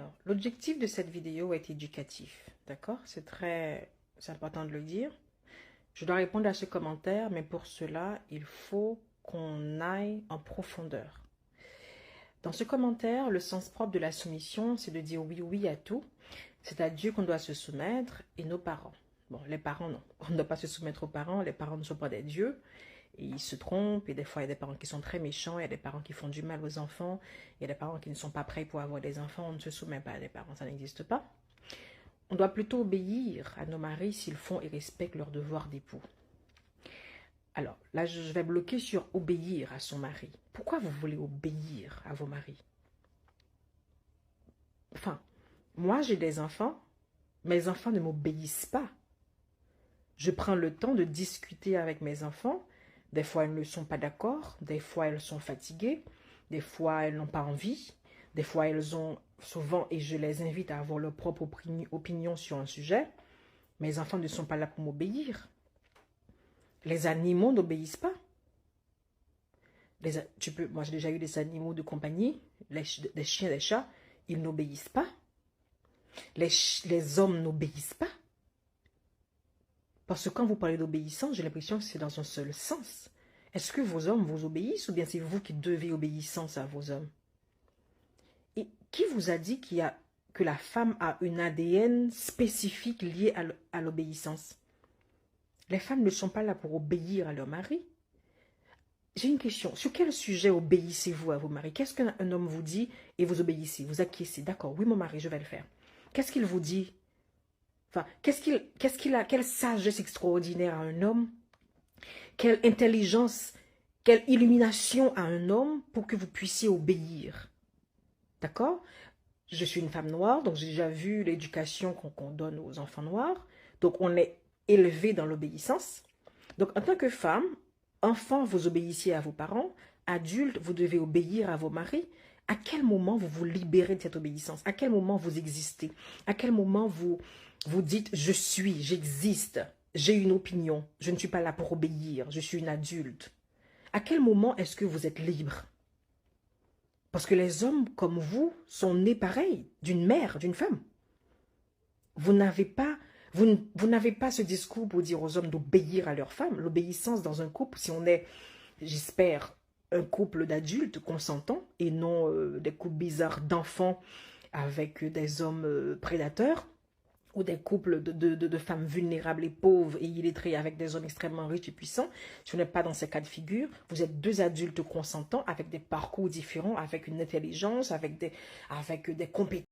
Alors, l'objectif de cette vidéo est éducatif, d'accord? C'est important de le dire. Je dois répondre à ce commentaire, mais pour cela, il faut qu'on aille en profondeur. Dans ce commentaire, le sens propre de la soumission, c'est de dire oui, oui à tout. C'est à Dieu qu'on doit se soumettre et nos parents. Bon, les parents, non. On ne doit pas se soumettre aux parents. Les parents ne sont pas des dieux. Et ils se trompent. Et des fois, il y a des parents qui sont très méchants. Il y a des parents qui font du mal aux enfants. Il y a des parents qui ne sont pas prêts pour avoir des enfants. On ne se soumet pas à des parents. Ça n'existe pas. On doit plutôt obéir à nos maris s'ils font et respectent leurs devoirs d'époux. Alors, là, je vais bloquer sur obéir à son mari. Pourquoi vous voulez obéir à vos maris? Enfin, moi, j'ai des enfants. Mes enfants ne m'obéissent pas. Je prends le temps de discuter avec mes enfants. Des fois, elles ne sont pas d'accord. Des fois, elles sont fatiguées. Des fois, elles n'ont pas envie. Des fois, elles ont souvent, et je les invite à avoir leur propre opinion sur un sujet. Mes enfants ne sont pas là pour m'obéir. Les animaux n'obéissent pas. Moi, j'ai déjà eu des animaux de compagnie, des chiens, des chats, ils n'obéissent pas. Les hommes n'obéissent pas. Parce que quand vous parlez d'obéissance, j'ai l'impression que c'est dans un seul sens. Est-ce que vos hommes vous obéissent ou bien c'est vous qui devez obéissance à vos hommes? Et qui vous a dit que la femme a une ADN spécifique liée à l'obéissance? Les femmes ne sont pas là pour obéir à leur mari. J'ai une question. Sur quel sujet obéissez-vous à vos maris? Qu'est-ce qu'un homme vous dit et vous obéissez? Vous acquiescez. D'accord, oui, mon mari, je vais le faire. Qu'est-ce qu'il vous dit? Enfin, quelle sagesse extraordinaire à un homme? Quelle intelligence, quelle illumination à un homme pour que vous puissiez obéir? D'accord? Je suis une femme noire, donc j'ai déjà vu l'éducation qu'on donne aux enfants noirs. Donc, on est élevé dans l'obéissance. Donc, en tant que femme, enfant, vous obéissiez à vos parents. Adulte, vous devez obéir à vos maris. À quel moment vous vous libérez de cette obéissance? À quel moment vous existez? À quel moment vous dites « je suis, j'existe, j'ai une opinion, je ne suis pas là pour obéir, je suis une adulte ». À quel moment est-ce que vous êtes libre? Parce que les hommes comme vous sont nés pareils, d'une mère, d'une femme. Vous n'avez pas ce discours pour dire aux hommes d'obéir à leurs femmes. L'obéissance dans un couple, si on est, j'espère, un couple d'adultes consentants et non des couples bizarres d'enfants avec des hommes prédateurs ou des couples de femmes vulnérables et pauvres et illettrées avec des hommes extrêmement riches et puissants. Si on n'est pas dans ces cas de figure, vous êtes deux adultes consentants avec des parcours différents, avec une intelligence, avec des compétences.